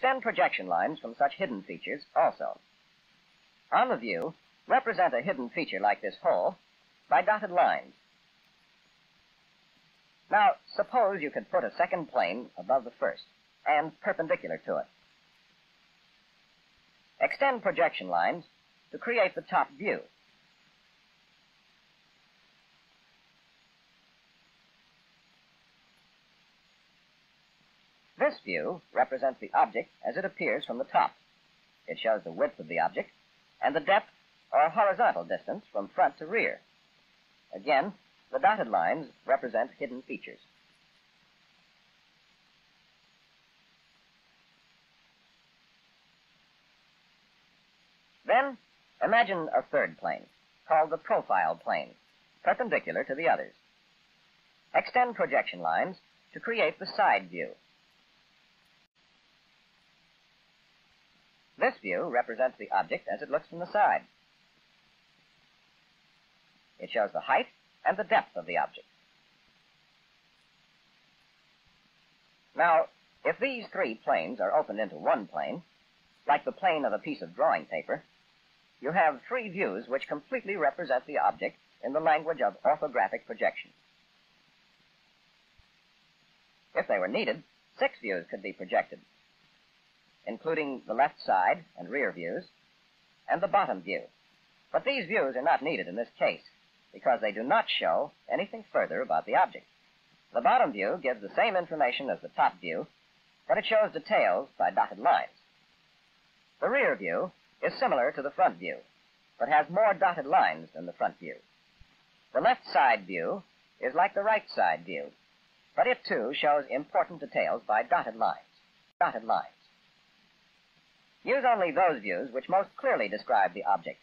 Extend projection lines from such hidden features also. On the view, represent a hidden feature like this hole by dotted lines. Now, suppose you could put a second plane above the first and perpendicular to it. Extend projection lines to create the top view. This view represents the object as it appears from the top. It shows the width of the object and the depth or horizontal distance from front to rear. Again, the dotted lines represent hidden features. Then, imagine a third plane, called the profile plane, perpendicular to the others. Extend projection lines to create the side view. This view represents the object as it looks from the side. It shows the height and the depth of the object. Now, if these three planes are opened into one plane, like the plane of a piece of drawing paper, you have three views which completely represent the object in the language of orthographic projection. If they were needed, 6 views could be projected, including the left side and rear views, and the bottom view. But these views are not needed in this case, because they do not show anything further about the object. The bottom view gives the same information as the top view, but it shows details by dotted lines. The rear view is similar to the front view, but has more dotted lines than the front view. The left side view is like the right side view, but it too shows important details by dotted lines. Dotted lines. Use only those views which most clearly describe the object.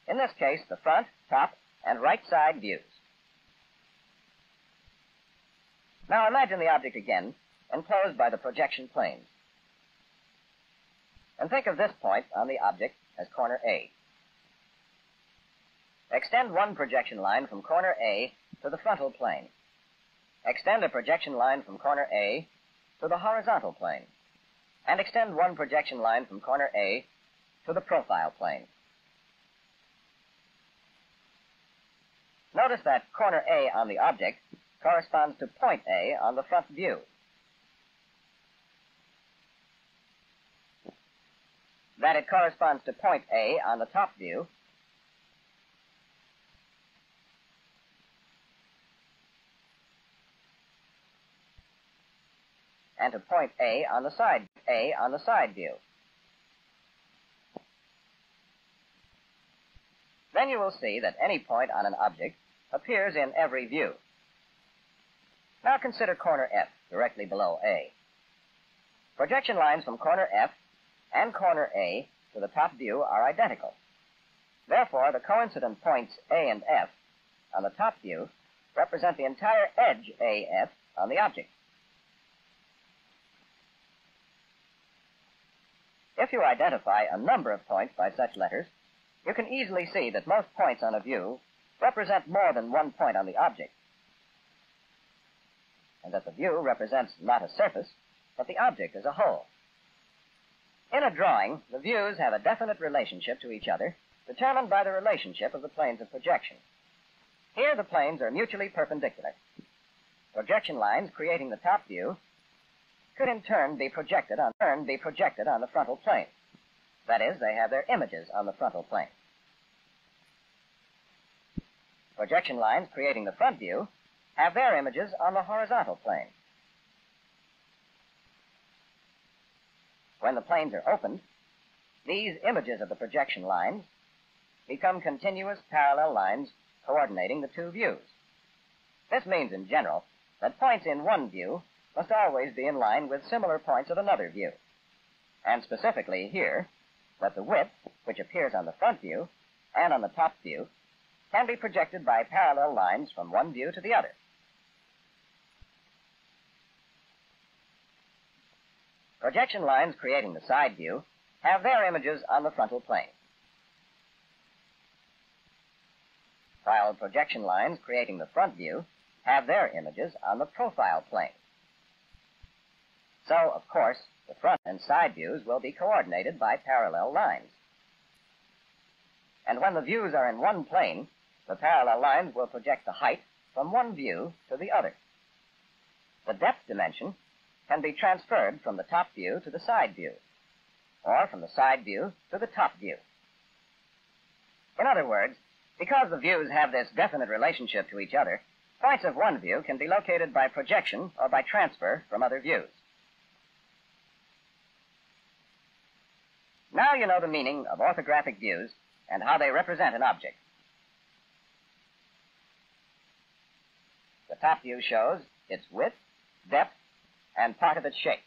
In this case, the front, top, and right side views. Now imagine the object again, enclosed by the projection planes. And think of this point on the object as corner A. Extend one projection line from corner A to the frontal plane. Extend a projection line from corner A to the horizontal plane. And extend one projection line from corner A to the profile plane. Notice that corner A on the object corresponds to point A on the front view. That it corresponds to point A on the top view, and to point A on the side view. Then you will see that any point on an object appears in every view. Now consider corner F directly below A. Projection lines from corner F and corner A to the top view are identical. Therefore, the coincident points A and F on the top view represent the entire edge AF on the object. If you identify a number of points by such letters, you can easily see that most points on a view represent more than one point on the object, and that the view represents not a surface, but the object as a whole. In a drawing, the views have a definite relationship to each other, determined by the relationship of the planes of projection. Here the planes are mutually perpendicular. Projection lines creating the top view could in turn be projected on the frontal plane. That is, they have their images on the frontal plane. Projection lines creating the front view have their images on the horizontal plane. When the planes are opened, these images of the projection lines become continuous parallel lines coordinating the two views. This means, in general, that points in one view must always be in line with similar points of another view. And specifically here, that the width, which appears on the front view and on the top view, can be projected by parallel lines from one view to the other. Projection lines creating the side view have their images on the frontal plane, while projection lines creating the front view have their images on the profile plane. So, of course, The front and side views will be coordinated by parallel lines. And when the views are in one plane, the parallel lines will project the height from one view to the other. The depth dimension can be transferred from the top view to the side view, or from the side view to the top view. In other words, because the views have this definite relationship to each other, points of one view can be located by projection or by transfer from other views. Now you know the meaning of orthographic views and how they represent an object. The top view shows its width, depth, and part of its shape.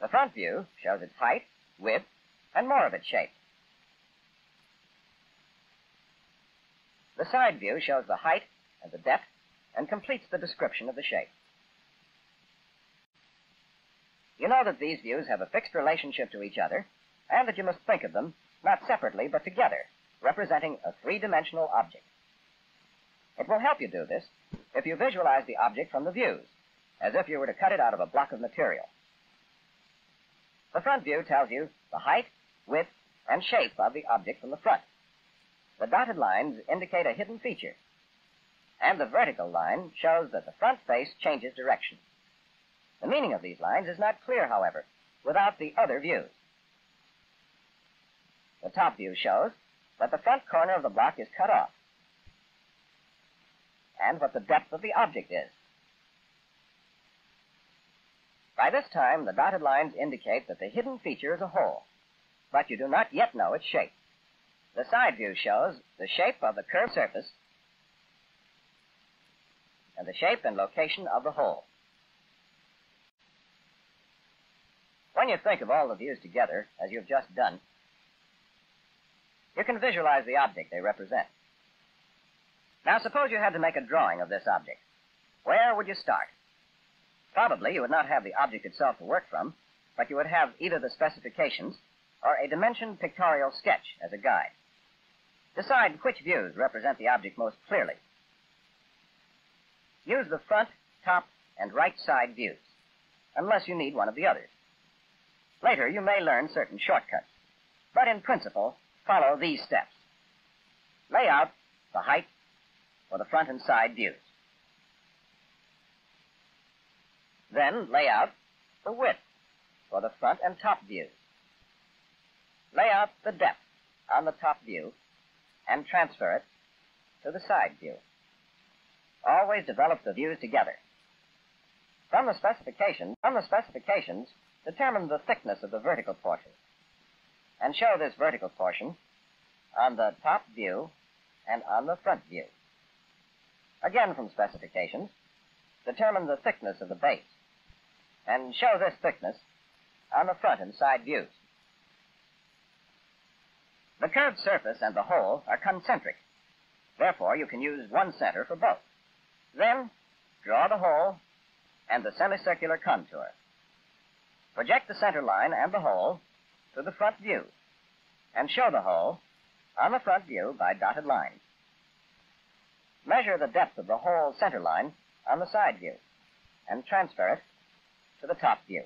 The front view shows its height, width, and more of its shape. The side view shows the height and the depth and completes the description of the shape. You know that these views have a fixed relationship to each other, and that you must think of them not separately but together, representing a three-dimensional object. It will help you do this if you visualize the object from the views, as if you were to cut it out of a block of material. The front view tells you the height, width, and shape of the object from the front. The dotted lines indicate a hidden feature, and the vertical line shows that the front face changes direction. The meaning of these lines is not clear, however, without the other views. The top view shows that the front corner of the block is cut off, and what the depth of the object is. By this time, the dotted lines indicate that the hidden feature is a hole, but you do not yet know its shape. The side view shows the shape of the curved surface and the shape and location of the hole. When you think of all the views together, as you've just done, you can visualize the object they represent. Now, suppose you had to make a drawing of this object. Where would you start? Probably you would not have the object itself to work from, but you would have either the specifications or a dimensioned pictorial sketch as a guide. Decide which views represent the object most clearly. Use the front, top, and right side views, unless you need one of the others. Later, you may learn certain shortcuts, but in principle, follow these steps. Lay out the height for the front and side views. Then lay out the width for the front and top views. Lay out the depth on the top view and transfer it to the side view. Always develop the views together. From the specifications, determine the thickness of the vertical portion and show this vertical portion on the top view and on the front view. Again, from specifications, determine the thickness of the base and show this thickness on the front and side views. The curved surface and the hole are concentric. Therefore, you can use one center for both. Then, draw the hole and the semicircular contour. Project the center line and the hole to the front view and show the hole on the front view by dotted lines. Measure the depth of the hole center line on the side view and transfer it to the top view.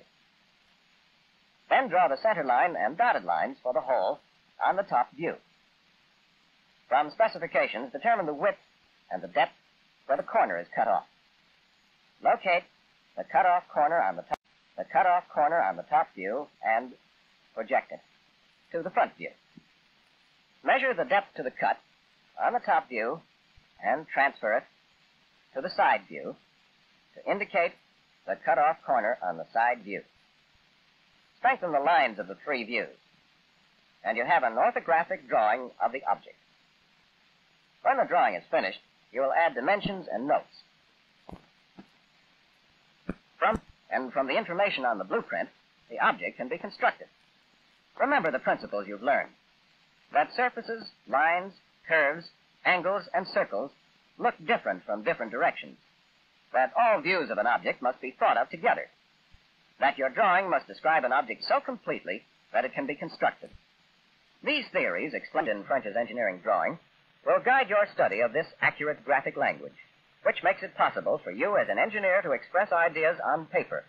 Then draw the center line and dotted lines for the hole on the top view. From specifications, determine the width and the depth where the corner is cut off. Locate the cutoff corner on the top view and project it to the front view. Measure the depth to the cut on the top view and transfer it to the side view to indicate the cutoff corner on the side view. Strengthen the lines of the three views, and you have an orthographic drawing of the object. When the drawing is finished, you will add dimensions and notes. From the information on the blueprint, the object can be constructed. Remember the principles you've learned: that surfaces, lines, curves, angles, and circles look different from different directions, that all views of an object must be thought of together, that your drawing must describe an object so completely that it can be constructed. These theories, explained in French's engineering drawing, will guide your study of this accurate graphic language. which makes it possible for you as an engineer to express ideas on paper